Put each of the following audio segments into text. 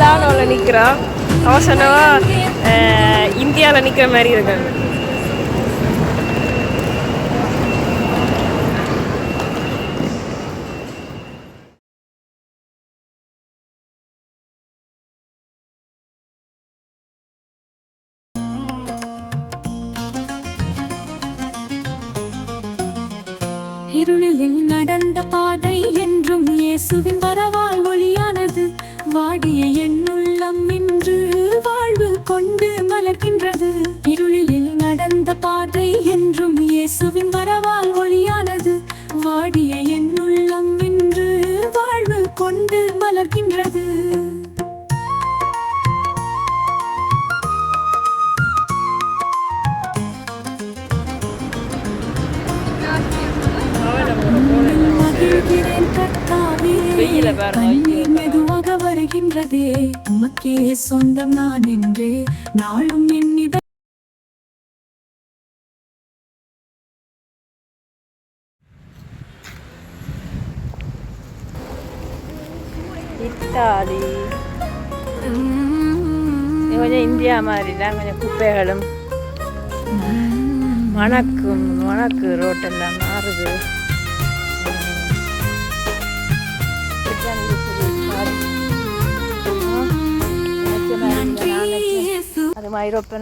மிலானோவில் நிற்கிறான். அவன் சொன்னவா இந்தியாவில் நிற்கிற மாதிரி இருக்காங்க. இருளில் நடந்த பாதை என்றும் இயேசுவின் வரவால் ஒளியானது. வாடிய எண்ணுள்ளம் இன்று வாழ்வு கொண்டு மலர்கின்றது. இருளில் நடந்த பாதை என்றும் இயேசுவின் வரவால் ஒளியானது. வாடிய எண்ணுள்ளம் இன்று வாழ்வு கொண்டு மலர்கின்றது. மெதுவாக வருகின்றதே உமக்கே சொந்தம் நான் என்றே நாளும் எண்ணித. இத்தாலி கொஞ்சம் இந்தியா மாதிரி தான். கொஞ்சம் குப்பைகளும் மணக்கு ரோட்டெல்லாம் மாறுது. அது ஐரோப்பிய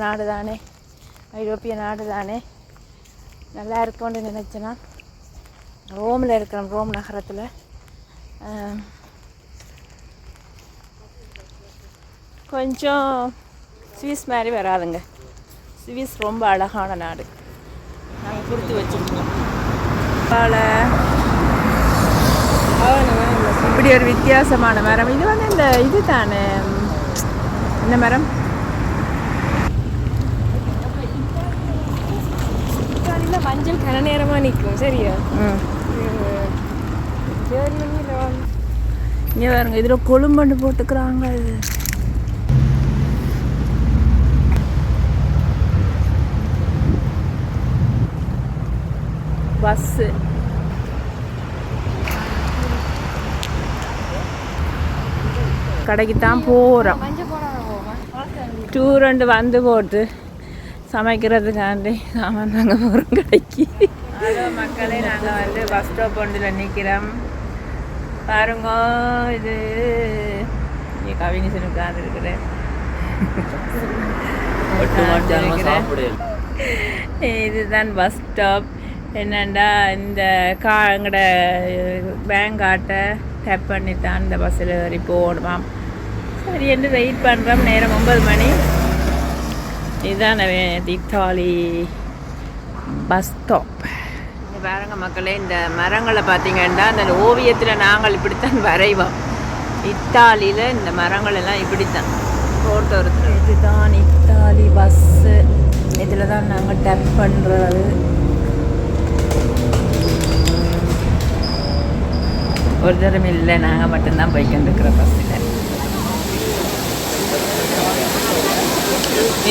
நாடு தானே நல்லா இருக்கும்னு நினச்சேன்னா. ரோமில் இருக்கிறோம், ரோம் நகரத்தில். கொஞ்சம் சுவிஸ் மாதிரி வராதுங்க. சுவிஸ் ரொம்ப அழகான நாடு. நாங்கள் கொடுத்து வச்சுருக்கோம். இப்படி ஒரு வித்தியாசமான மரம். இது வந்து இந்த இது தானே, இந்த மரம் இத்தாலியில் மஞ்சள் கன நேரமாக நிற்கும். சரியா? இங்கே பாருங்க, இதில் கொழும்பண்டு போட்டுக்கிறாங்க. இது பஸ்ஸு. கடைக்கு தான் போகிறோம். டூர் வந்து போட்டு சமைக்கிறதுக்காண்டி சாமான் நாங்க போகிறோம் கடைக்கு. ஹலோ மக்களே, நாங்கள் வந்து பஸ் ஸ்டாப் ஒன்றில் நிற்கிறோம். பாருங்க, இது இங்கே கவினிசன் உட்காந்துருக்குறேன். இதுதான் பஸ் ஸ்டாப். என்னண்டா, இந்த எங்களோட பேங்க் காட்டை டேப் பண்ணி தான் இந்த பஸ்ஸில் ஏறி போகணுமாம். சரி என்று வெயிட் பண்ணுறோம். நேரம் 9 மணி. இதுதான் இத்தாலி பஸ் ஸ்டாப். இங்கே பாருங்க மக்களே, இந்த மரங்களை பார்த்தீங்கன்னா அந்த ஓவியத்தில் நாங்கள் இப்படித்தான் வரைவோம். இத்தாலியில் இந்த மரங்கள் எல்லாம் இப்படித்தான் போட்டு வருது. இதுதான் இத்தாலி பஸ்ஸு. இதில் தான் நாங்கள் டேப் பண்ணுறது. ஒரு தரம் இல்லை, நாங்கள் மட்டும்தான் போய்க்கிட்டுருக்குற பஸ்ஸில்.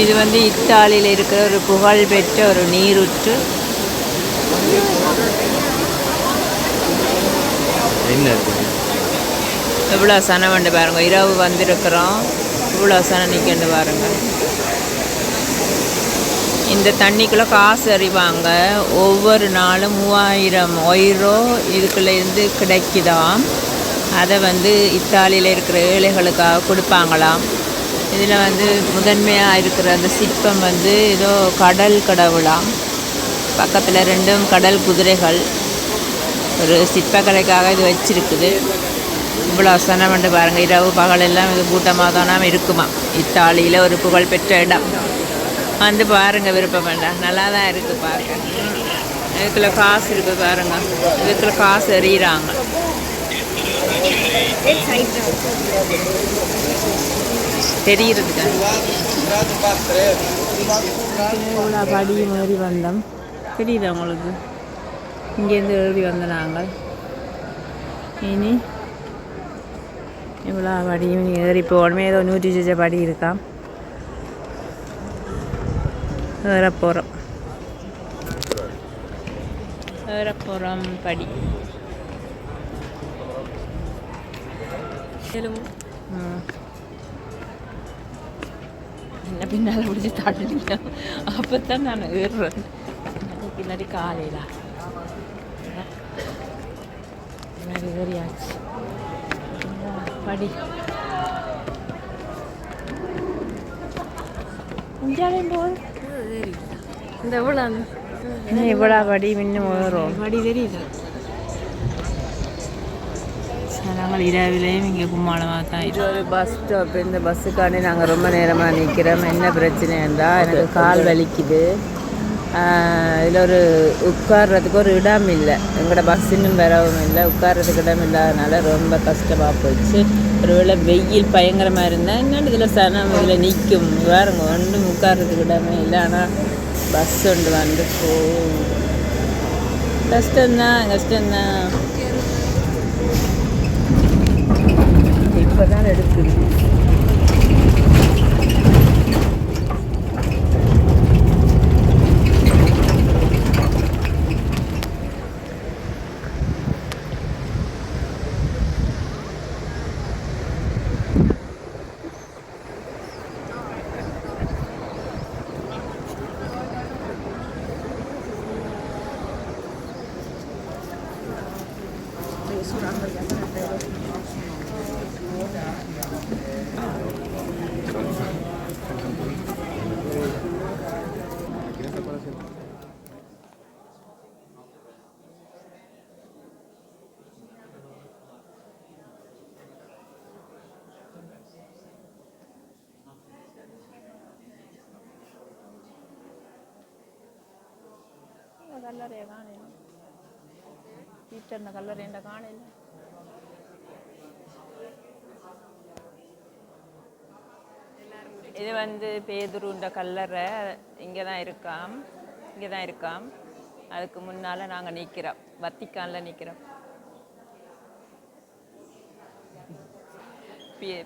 இது வந்து இத்தாலியில் இருக்கிற ஒரு புகழ்பெற்ற ஒரு நீரூற்று. எவ்வளோ சனம் வந்து பாருங்க. இரவு வந்திருக்கிறோம், இவ்வளோ சனம் நிற்கண்டு பாருங்க. இந்த தண்ணிக்குள்ளே காசு அறிவாங்க. ஒவ்வொரு நாளும் 3000 €, இதுக்குள்ளேருந்து கிடைக்குதாம். அதை வந்து இத்தாலியில் இருக்கிற ஏழைகளுக்காக கொடுப்பாங்களாம். இதில் வந்து முதன்மையாக இருக்கிற அந்த சிற்பம் வந்து ஏதோ கடல் கடவுளாம். பக்கத்தில் 2 கடல் குதிரைகள். ஒரு சிற்பக்கலைக்காக இது வச்சிருக்குது. இவ்வளோ சனம் வந்து பாருங்கள். இரவு பகலெல்லாம் இது கூட்டமாக தானாம் இருக்குமா. இத்தாலியில் ஒரு புகழ்பெற்ற இடம். வந்து பாருங்கள், விருப்பம் வேண்டாம். நல்லா தான் இருக்குது பார்க்க. இதுக்குள்ள காசு இருக்குது பாருங்க. இதுக்குள்ள காசு எறிகிறாங்க. தெரியுறதுக்கு இவ்வளோ படி மாதிரி வந்தோம். தெரியுதா உங்களுக்கு? இங்கேருந்து எழுதி வந்த நாங்கள். இனி இவ்வளோ படியும் ஏறி போகணுமே. ஏதோ 100 படி இருக்கான். ஏறப்போகிறோம் படி. என்ன பின்னால் பிடிச்சி தள்ளிங்க அப்போ தான் நான் ஏறுறேன் பின்னாடி காலையில் பின்னாடி ஏறியாச்சு படி இந்த எவ்வளோ இன்னும் இவ்வளோ படி இன்னும் ஏறும் வடி தெரியுது நாங்கள் இரவிலையும் இங்கே கும்மாளமாக தான் இது ஒரு பஸ் ஸ்டாப் இந்த பஸ்ஸுக்காண்டி நாங்கள் ரொம்ப நேரமாக நிற்கிறோம் என்ன பிரச்சனை இருந்தால் எனக்கு கால் வலிக்குது இதில் ஒரு உட்கார்றதுக்கு ஒரு இடம் இல்லை எங்களோட பஸ் இன்னும் வரவும் இல்லை உட்கார்றதுக்கு இடம் இல்லாதனால ரொம்ப கஷ்டமாக போச்சு ஒருவேளை வெயில் பயங்கரமாக இருந்தால் இன்னும் இதில் சனம் இதில் நிற்கும் வேறுங்க ஒன்றும் உட்கார்றதுக்கு இடமே இல்லை ஆனால் பஸ் ஒன்று வந்து கஷ்டம்தான் இப்போ தான் எடுக்குது கல்லறையை காணல டீச்சர்ன கல்லறைன்ற காணல இது வந்து பேதுருன்ற கல்லறை இங்கே தான் இருக்காம் அதுக்கு முன்னால் நாங்கள் நிற்கிறோம் வத்திக்கானில் நிற்கிறோம்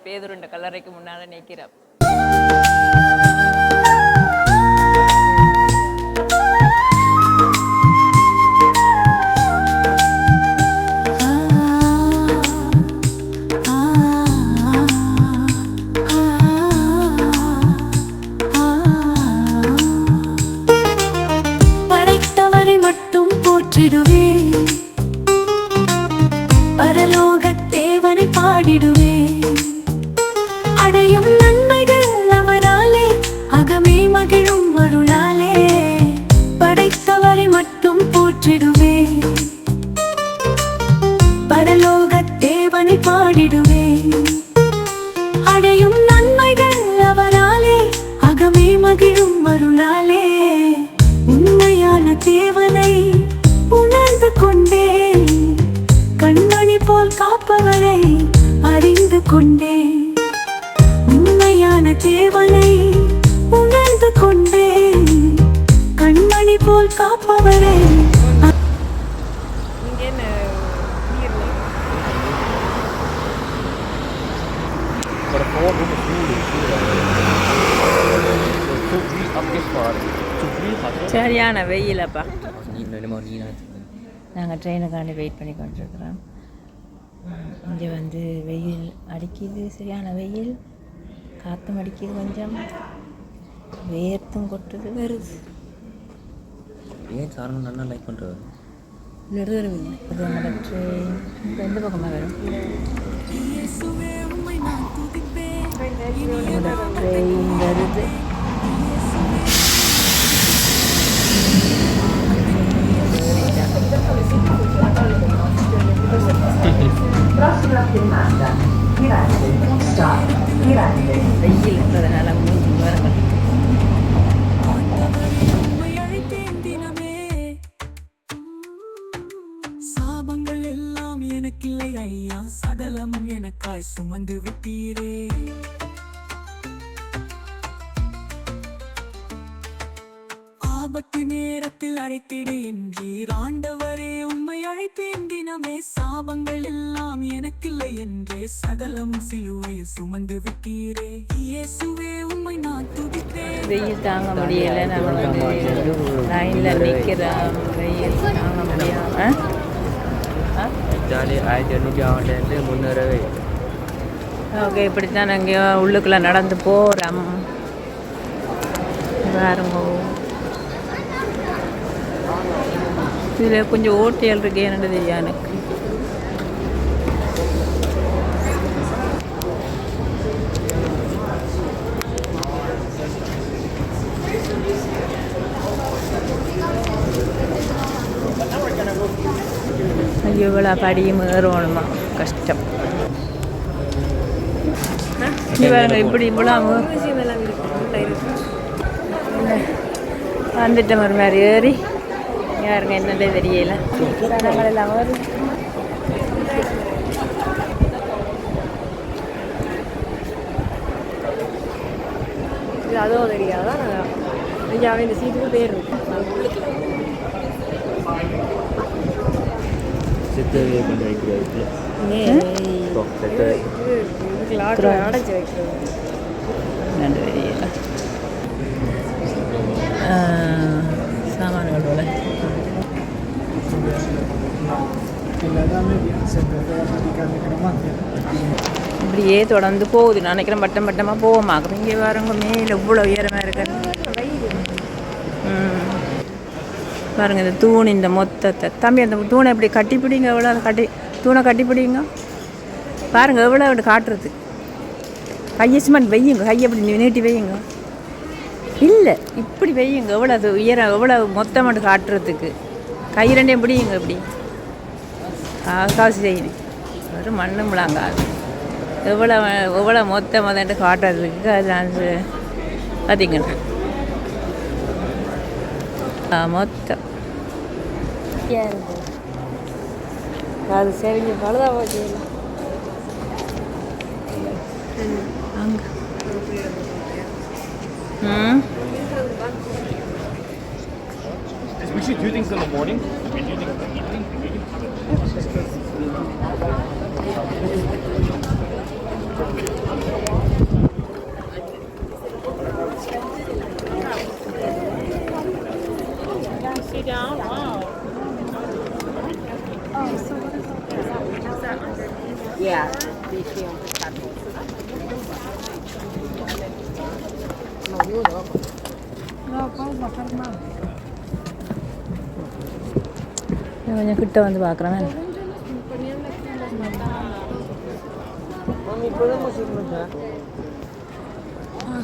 பேதுருன்ற கல்லறைக்கு முன்னால் நிற்கிறோம் பரலோகத்தேவனை பாடிடுவே அடையும் நன்மைகள் அவராலே அகமே மகிழும் அருளாலே படைத்தவரை மட்டும் போற்றிடுவே பரலோகத்தேவனை பாடிடுவே அடையும் நன்மைகள் அவராலே அகமே மகிழும் அருளாலே உண்மையான தேவனை உணர்ந்து கொண்டேன் கண்மணி போல் காப்பவரை அறிந்து கொண்டேன் உண்மையான தேவனை உணர்ந்து கொண்டேன் கண்மணி போல் காப்பவரை சரியான வெயிலப்பா நாங்கள் ட்ரெயினுக்காண்டி வெயிட் பண்ணி கொண்டிருக்கிறோம் இங்கே வந்து வெயில் அடிக்குது சரியான வெயில் காற்றும் அடிக்குது கொஞ்சம் வேர்த்தும் கொட்டுது வருது ஏன் சாரணம் நல்லா லைக் பண்ணுறது நெடுதரம் இல்லை அது நம்மளோட ட்ரெயின் எந்த பக்கமாக வரும் ட்ரெயின் வருது வெயில் இருக்கிறதுனால மூச்சு வரங்கள் சாபங்கள் எல்லாம் எனக்கில்லை ஐயா சகலம் எனக்காய் சுமந்து விட்டீரே ஆபத்து நேரத்தில் அழைத்திடு என்றீர் ஆண்டவரே உம்மை அழைத்தேன் தினமே சாபங்கள் எல்லாம் எனக்கில்லை என்றே சகலம் சிலுவையில் சுமந்து விட்டீரே இயேசுவே உம்மை நான் துதித்தேன் வெயில் தாங்க முடியலை நாங்கள் வந்து லைனில் நிற்கிறோம் வெயில் தாங்க முடியாமல் ஜாலி 1500 முன்னேறவே ஓகே இப்படித்தான் நாங்கள் உள்ளுக்குள்ளே நடந்து போகிறோம் பாருங்க இதில் கொஞ்சம் ஓட்டையால் இருக்கே என்னது தெரியா எனக்கு. ஐயோ இவ்வளோ படியும் ஏறணுமா கஷ்டம். பாருங்க இப்படி இவ்வளோ வந்துட்டோம் ஒரு மாதிரி ஏறி யாருங்க என்னதே தெரியல. எல்லாம் வருது. இது அதுவும் தெரியாதான் இங்கே அவன் இந்த சீட்டுக்கு பேர் இருக்கு. அடைச்சி வைக்கிறது நன்றி தெரியல. சாமான்கள் போல இப்படியே தொடர்ந்து போகுது. நான் நினைக்கிறேன் பட்டம் பட்டமாக போவோமாக்கும். இங்கே வரவங்க மேலே இவ்வளோ உயரமாக இருக்காது. பாருங்க இந்த தூண் இந்த மொத்தத்தை தம்பி அந்த தூணை இப்படி கட்டிப்பிடிங்க. எவ்வளோ அதை தூணை கட்டிப்பிடிங்க. பாருங்கள் எவ்வளோ அப்படி காட்டுறது. கையை சும்மா வையுங்க. கையை அப்படி நீட்டி வையுங்க. இல்லை இப்படி வையுங்க. எவ்வளோ அது உயரம் எவ்வளோ மொத்தமாக காட்டுறதுக்கு. கை ரெண்டையும் பிடிங்க இப்படி காசு செய்யணும். ஒரு மண்ணு முழங்காது எவ்வளோ எவ்வளோ மொத்தமாக காட்டுறதுக்கு. அது நான் பார்த்தீங்கன்னா மொத்தம் அது சரிங்க பழுதா போச்சு. அங்கே Especially do things in the morning. We do things in the evening. Sit down. Wow. Yeah. கொஞ்சம் கிட்ட வந்து பார்க்குறேன்.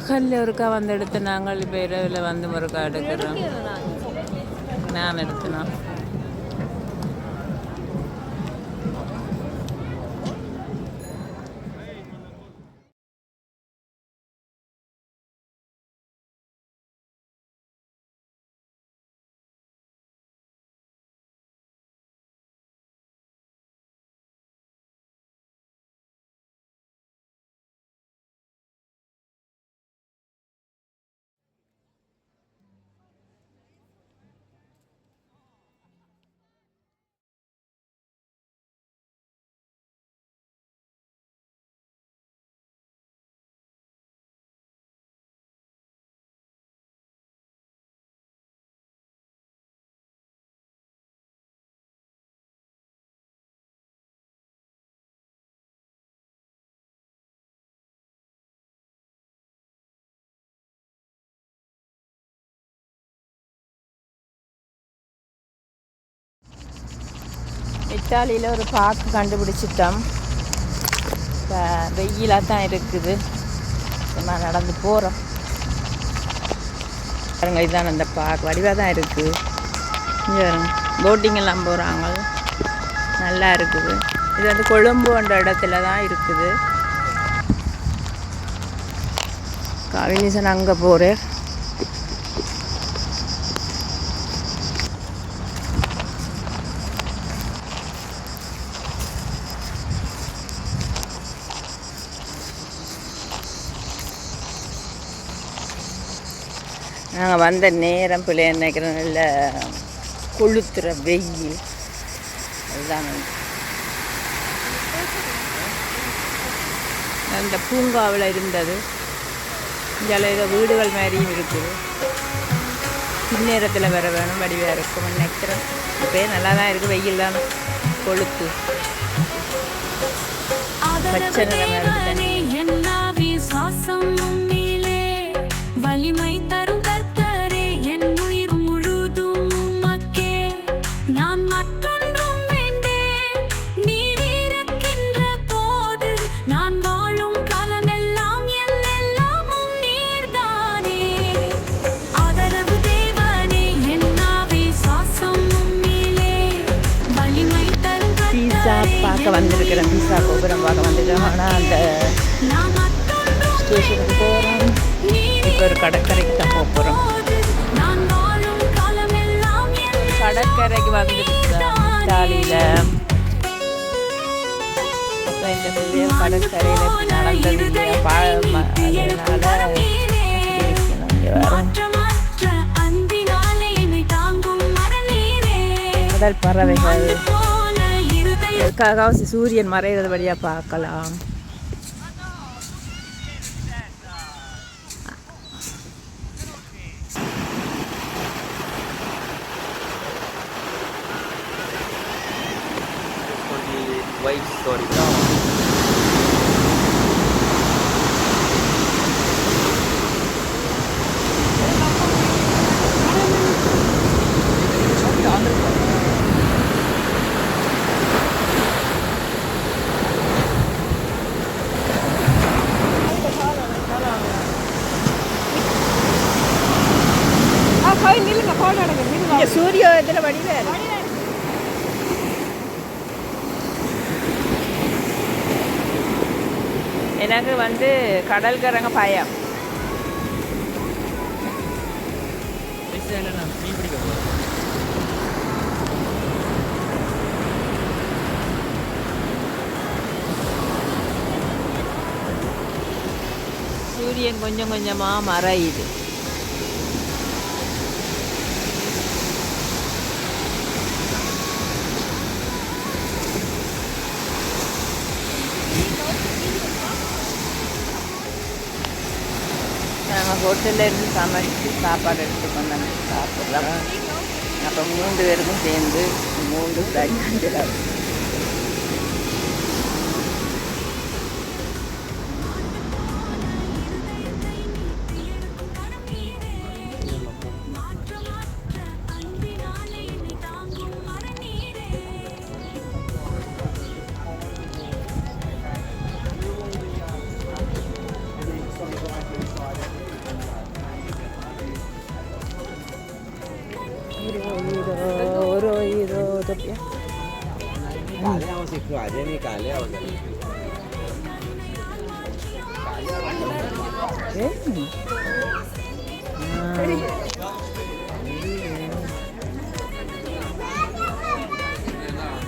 கல் ஒருக்கா வந்து எடுத்து நாங்கள் இப்போ இரவில் வந்து ஒருக்கா எடுக்கிறோம். நான் எடுத்தேன். இத்தாலியில் ஒரு பார்க்கு கண்டுபிடிச்சிட்டோம். வெயிலாக தான் இருக்குது. நான் நடந்து போகிறோம். பாருங்க இதுதான் அந்த பார்க். வடிவாக தான் இருக்குது. இங்கே போட்டிங் எல்லாம் போகிறாங்க. நல்லா இருக்குது. இது வந்து கொழும்புன்ற இடத்துல தான் இருக்குது. காவினிசன் அங்கே போகிறேன். நாங்கள் வந்த நேரம் பிள்ளை நினைக்கிறேன். நல்ல கொளுத்துற வெயில். அதுதான் அந்த பூங்காவில் இருந்தது. இங்கே ஏதோ வீடுகள் மாதிரியும் இருக்குது. பின்னேரத்தில் வர வேணும். வடிவாக இருக்கும் நினைக்கிறேன். இப்போ நல்லா தான் இருக்குது. வெயில் தான் கொளுத்து பச்சை நிலமாக இருக்குது. வலிமை தரும் கத்த வந்திருக்கிறேன், பீஸா கோபுரம் பார்க்க வந்திருக்கேன். ஆனால் அந்த ஸ்டேஷனுக்கு போகிறோம். இப்போ ஒரு கடற்கரைக்கு தான் போக போகிறோம். கடற்கரைக்கு வந்துருக்குறோம் இத்தாலியில். அப்போ இந்த பெரிய கடற்கரையில் நடந்தது இல்லையா, அதனால கடல் பறவைகள் எதுக்காக சூரியன் மறைகிறது வழியாக பார்க்கலாம். White story. சூரியோதய வடிவில் எனக்கு வந்து கடல்கரங்க பயம். மீன் பிடிக்க போகிறேன். சூரியன் கொஞ்சம் கொஞ்சமாக மறையுது. நாங்கள் ஹோட்டலில் இருந்து சமைச்சு சாப்பாடு எடுத்து கொண்டாந்து சாப்பிட்லாம். அப்போ 3 பேருக்கும் சேர்ந்து 3 ஃப்ளைட்.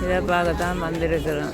இதை பார்க்கத்தான் வந்திருக்கிறோம்.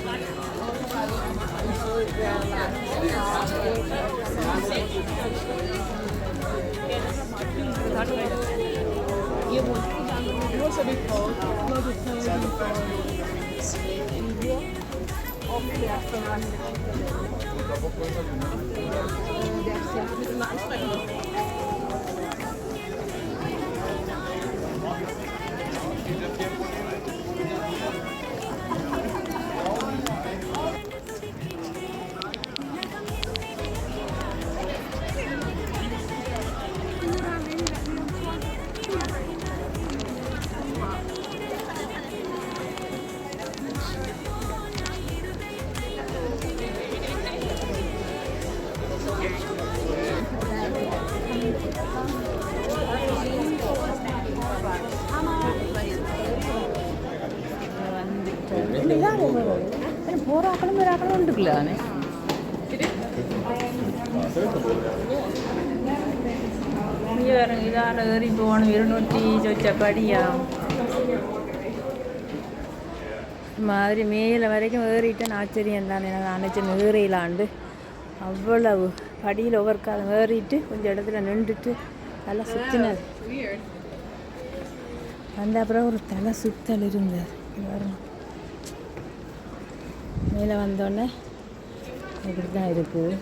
போராக்களும் வேறாக்களும் உண்டுக்குள்ள தானே. இங்கே வேறு இதால் ஏறி போகணும் 200 சொச்சப்படியா மாதிரி மேலே வரைக்கும் ஏறிட்டேன். ஆச்சரியம் தானே. நான் நினச்சேன் ஏறிலாண்டு. அவ்வளவு படியில் ஒவ்வொரு காலம் ஏறிட்டு கொஞ்சம் இடத்துல நின்றுட்டு தலை சுற்றினது. வந்த அப்புறம் ஒரு தலை சுத்தல் இருந்தது. வரும் மேலே வந்தோடனே இப்படி தான் இருக்குது.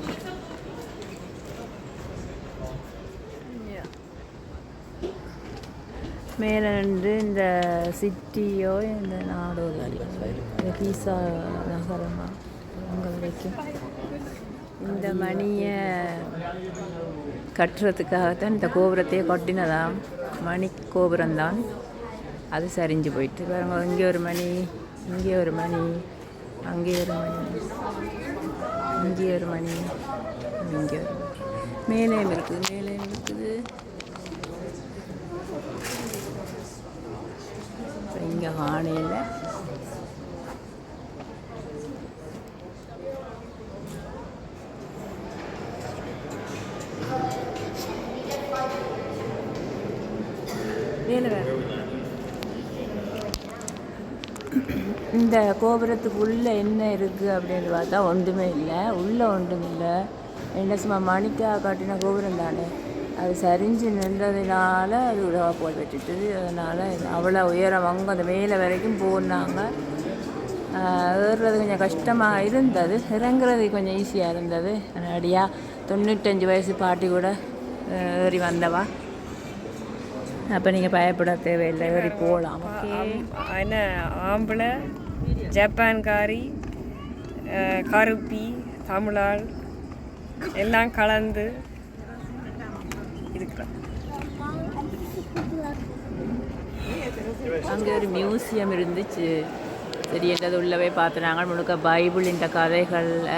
மேலே நின்று இந்த சிட்டியோ இந்த நாடோ இந்த பீஸா நகரமாக அங்கே வரைக்கும் இந்த மணியை கட்டுறதுக்காகத்தான் இந்த கோபுரத்தையே கட்டினதாம். மணி கோபுரம்தான். அது சரிஞ்சு போயிட்டு பாருங்க. இங்கே ஒரு மணி, இங்கே ஒரு மணி, அங்கே ஒரு மணி, இங்கே ஒரு மணி, இங்கே ஒரு மேலேயும் இருக்குது, மேலேயும் இருக்குது. இங்கே காணையில் மேலே வேறு இந்த கோபுரத்துக்கு உள்ளே என்ன இருக்குது அப்படின்னு பார்த்தா ஒன்றுமே இல்லை, உள்ளே ஒன்றும் இல்லை. என்ன சும்மா மணிக்கா காட்டின கோபுரம் தானே, அது சரிஞ்சு நின்றதுனால அது உழவா போல் வச்சுட்டுது. அதனால் அவ்வளோ உயரம் அங்கே அந்த மேலே வரைக்கும் போனாங்க. ஏறுறது கொஞ்சம் கஷ்டமாக இருந்தது, இறங்குறது கொஞ்சம் ஈஸியாக இருந்தது. அடியாக 95 வயசு பாட்டி கூட ஏறி வந்தவா. அப்போ நீங்கள் பயப்பட தேவையில்லை, ஏறி போகலாம். என்ன ஆம்பளை, ஜப்பான்காரி, கருப்பி, தமிழாள் எல்லாம் கலந்து இருக்கிறோம். அங்கே ஒரு மியூசியம் இருந்துச்சு. சரி, என்றது உள்ளவே பார்த்துனாங்க. முழுக்க பைபிள் இந்த கதைகளில்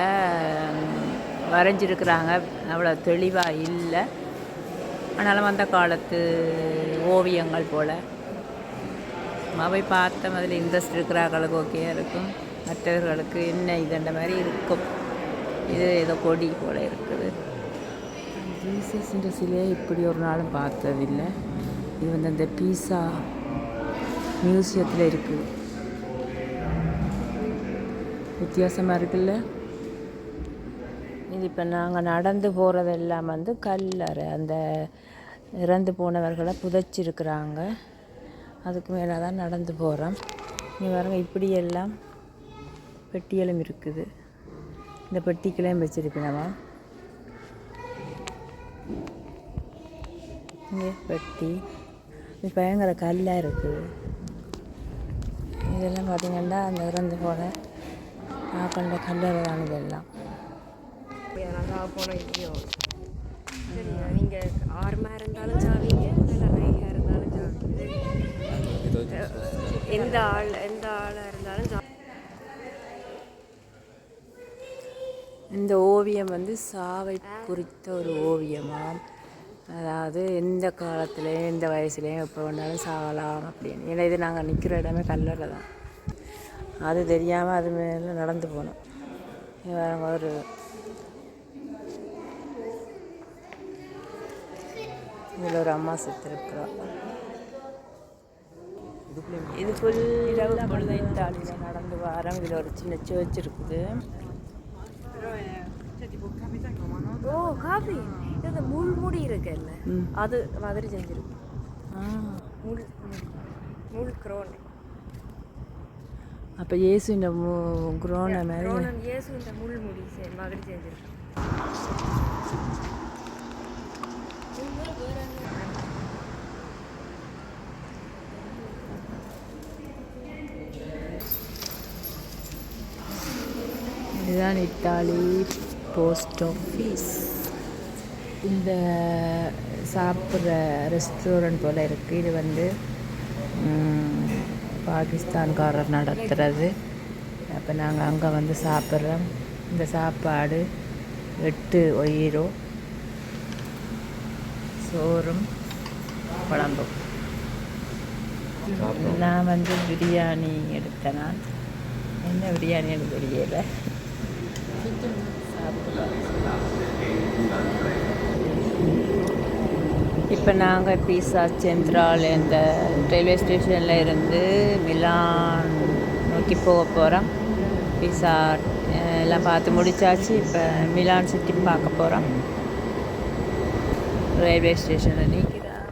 வரைஞ்சிருக்கிறாங்க. அவ்வளோ தெளிவாக இல்லை, ஆனாலும் அந்த காலத்து ஓவியங்கள் போல் அவை பார்த்த மாதிரி இன்ட்ரெஸ்ட் இருக்கிறார்களுக்கு ஓகேயாக இருக்கும். மற்றவர்களுக்கு என்ன இதுன்ற மாதிரி இருக்கும். இது ஏதோ கொடி போல் இருக்குது. ஜீசஸ்ன்ற சிலையை இப்படி ஒரு நாளும் பார்த்ததில்லை. இது வந்து அந்த பீஸா மியூசியத்தில் இருக்குது. வித்தியாசமாக இருக்குல்ல. இது இப்போ நாங்கள் நடந்து போகிறதெல்லாம் வந்து கல்லறை, அந்த இறந்து போனவர்களை புதைச்சிருக்கிறாங்க. அதுக்கு மேலே தான் நடந்து போகிறோம். இங்கே பாருங்க, இப்படியெல்லாம் பெட்டியெல்லாம் இருக்குது. இந்த பெட்டிக்கெல்லாம் வச்சுருப்பினவா இங்கே பெட்டி. இது பயங்கர கல்லாக இருக்குது. இதெல்லாம் பார்த்திங்கன்னா அந்த இறந்து போன ஆக்கண்ட கல்லறை தான் இதெல்லாம். நல்லா போனோம் இல்லையோ. சரியா, நீங்கள் 6 மணி இருந்தாலும் சாவிங்க, இல்லை 5 இருந்தாலும் சாவிங்க. எந்த ஆளாக இருந்தாலும் இந்த ஓவியம் வந்து சாவை குறித்த ஒரு ஓவியமாக, அதாவது எந்த காலத்துலேயும் எந்த வயசுலேயும் எப்போ வேணாலும் சாகலாம் அப்படின்னு. ஏன்னா இது நாங்கள் நிற்கிற இடமே கல்லறை தான். அது தெரியாமல் அது மேலே நடந்து போனோம். ஒரு இதில் ஒரு அம்மா செத்துருக்குறோம். இது ஃபுல் இரவு பொழுது இத்தாலியில் நடந்து வரோம். இதில் ஒரு சின்ன சர்ச் இருக்குது. ஓ காஃபி இது முள்முடி இருக்குல்ல, அது மாதிரி செஞ்சிருக்கு. முள் குரோன். அப்போ இயேசு இந்த குரோனை மாதிரி இயேசு இந்த முள்முடி மாதிரி செஞ்சிருக்கு. இதுதான் இத்தாலி போஸ்ட் ஆஃபீஸ். இந்த சாப்பிட்ற ரெஸ்டாரண்ட் போல் இருக்குது. இது வந்து பாகிஸ்தான்காரர் நடத்துகிறது. அப்போ நாங்கள் அங்கே வந்து சாப்பிட்றோம். இந்த சாப்பாடு 8 €, சோறும் குழம்பும். நான் வந்து பிரியாணி எடுத்தேன். நான் என்ன பிரியாணி எனக்கு தெரியலை. இப்போ நாங்கள் பீஸா சென்ட்ரல் இந்த ரயில்வே ஸ்டேஷனில் இருந்து மிலான் நோக்கி போக போகிறோம். பீஸா எல்லாம் பார்த்து முடித்தாச்சு. இப்போ மிலான் சுற்றி பார்க்க போகிறோம். ரயில்வே ஸ்டேஷனில் நிற்கிறோம்.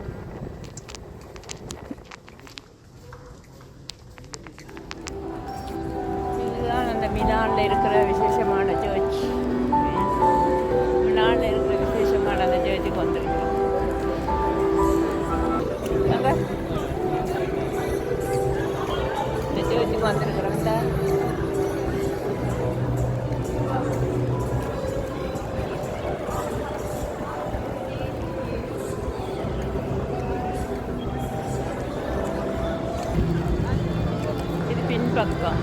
இதுதான் அந்த மிலானில் இருக்கிற விசேஷமான சர்ச். மிலானில் இருக்கிற விசேஷமான அந்த சர்ச்சுக்கு வந்துருக்கோம். இந்த சர்ச்சுக்கு வந்துருக்குறோம். இது பின்பக்கம்.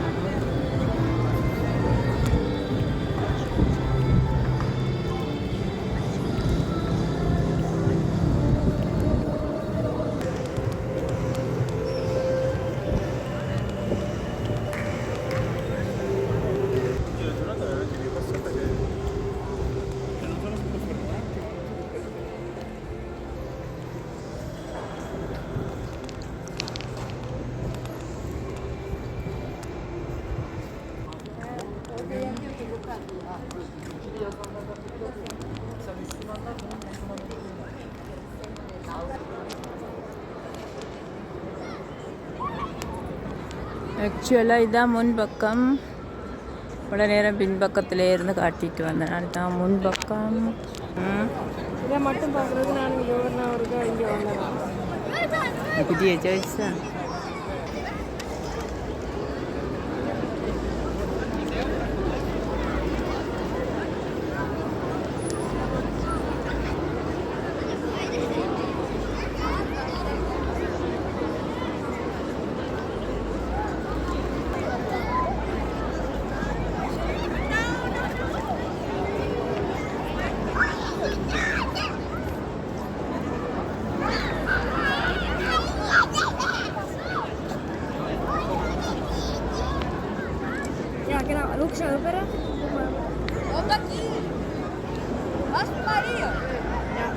ஆக்சுவலாக இதுதான் முன்பக்கம். இவ்வளோ நேரம் பின்பக்கத்திலே இருந்து காட்டிட்டு வந்தேன். அதுதான் முன்பக்கம். இதை மட்டும் பார்க்குறது நான் இங்கே ஒருக்கா இங்கே வந்தேன். புதிய சாய்ஸ் தான். Ja, genau. Look zo verder. Op dat hier. Was Maria? Ja.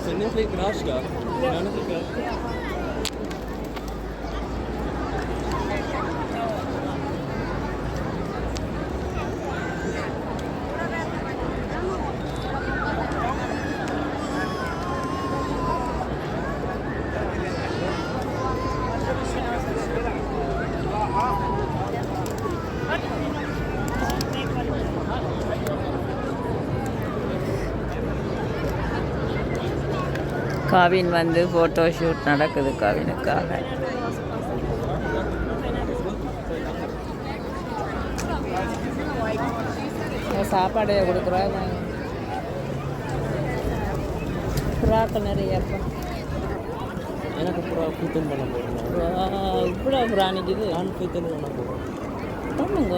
Sen fick raska. காவின் வந்து ஃபோட்டோ ஷூட் நடக்குது காவினுக்காக. சாப்பாடு கொடுக்குறோம். புறாக்கள் நிறைய இருக்கும். எனக்கு புறா கூத்தன் பண்ண போகிறேன். இவ்வளோ புறா நிற்கிது. நான் கூத்தன் பண்ண போகிறேன். பண்ணுங்க.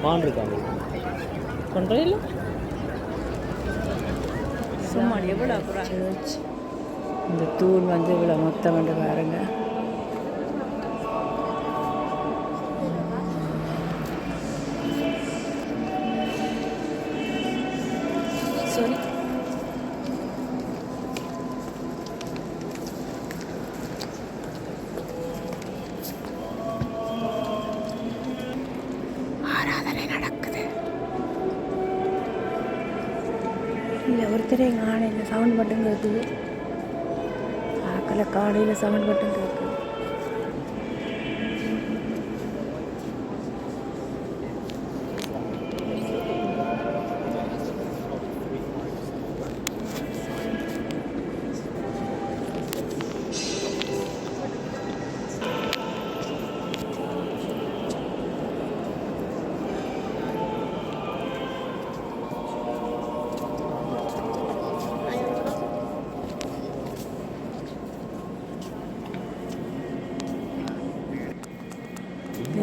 மான் இருக்காங்க. பண்ணுறீங்களா? சும்மா எவ்வளோ புறா. இந்த தூள் வந்து இவ்வளோ மொத்தம் வந்து பாருங்க. சரி. ஆராதனை நடக்குது. இல்லை ஒருத்தரே காலையில் சவுண்ட் மட்டும் கேட்குது. காலையில் சவுண்ட் மட்டும் கேட்குது.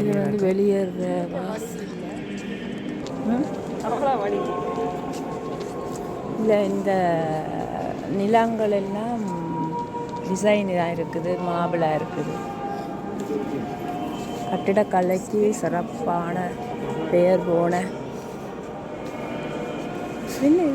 இது வந்து வெளியேற இல்லை இந்த நிலங்கள் எல்லாம் டிசைன் இதாக இருக்குது, மாபிளாக இருக்குது. கட்டிடக்கலைக்கு சிறப்பான பெயர் போன என்ன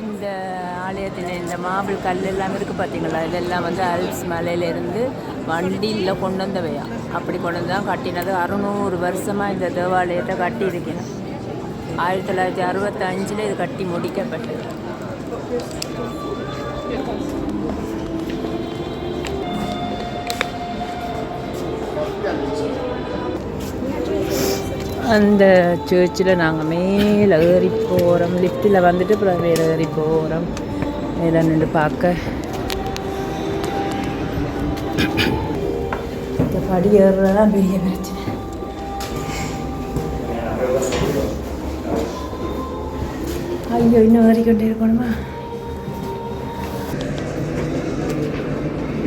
இந்த ஆலயத்தில் இந்த மாபிள் கல் எல்லாம் இருக்குது பார்த்தீங்களா? இதெல்லாம் வந்து அல்ப்ஸ் மலையிலேருந்து வண்டியில் கொண்டு வந்தவையா. அப்படி கொண்டு வந்து தான் கட்டினது. 600 வருஷமாக இந்த தேவாலயத்தை கட்டி இருக்கணும். 1965 இது கட்டி முடிக்கப்பட்டது. அந்த சர்ச்சில் நாங்கள் மேலே ஏறி போகிறோம். லிஃப்ட்டில் வந்துட்டு அப்புறம் வேறு ஏறி போகிறோம். மேலே நின்று பார்க்க இந்த படி ஏறுறதான் பெரிய பிரச்சனை. ஐயோ இன்னும் ஏறிக்கொண்டே இருக்கணுமா?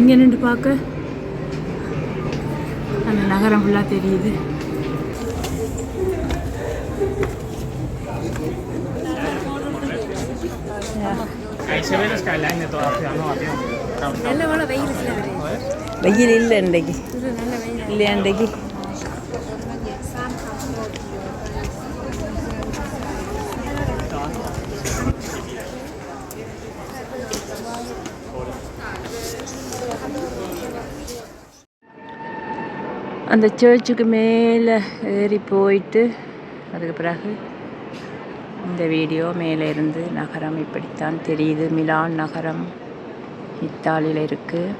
இங்கே நின்று பார்க்க அந்த நகரம் ஃபுல்லாக தெரியுது. Ahí se ve la skyline de toda la ciudad nueva, tío. நல்ல வேலை வெயில் சில வருது. வெயில் இல்லை இன்றைக்கு இது நல்ல வெயில். இல்லையா இன்றைக்கு அந்த சர்ச்சுக்கு மேலே ஏறி போயிட்டு அதுக்கு பிறகு இந்த வீடியோ மேலே இருந்து நகரம் இப்படித்தான் தெரியுது. மிலான் நகரம் இத்தாலியில் இருக்குது.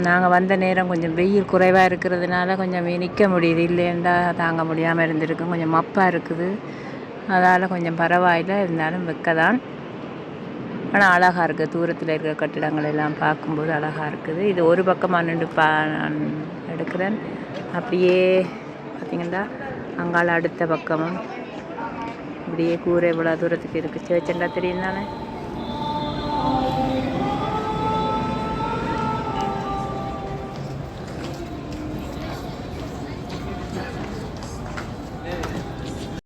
நாங்கள் வந்த நேரம் கொஞ்சம் வெயில் குறைவாக இருக்கிறதுனால கொஞ்சம் நிற்க முடியுது, இல்லைண்டா தாங்க முடியாமல் இருந்திருக்கும். கொஞ்சம் மப்பாக இருக்குது, அதால் கொஞ்சம் பரவாயில்லை. இருந்தாலும் வெக்கதான். ஆனால் அழகாக இருக்குது. தூரத்தில் இருக்கிற கட்டிடங்கள் எல்லாம் பார்க்கும்போது அழகாக இருக்குது. இது ஒரு பக்கமாக நின்று நான் எடுக்கிறேன். அப்படியே பார்த்திங்கன்னா அங்கால அடுத்த பக்கமும் இப்படியே கூரை இவ்வளோ தூரத்துக்கு இருக்குது. சேர்ச்சண்டா தெரியும் தானே.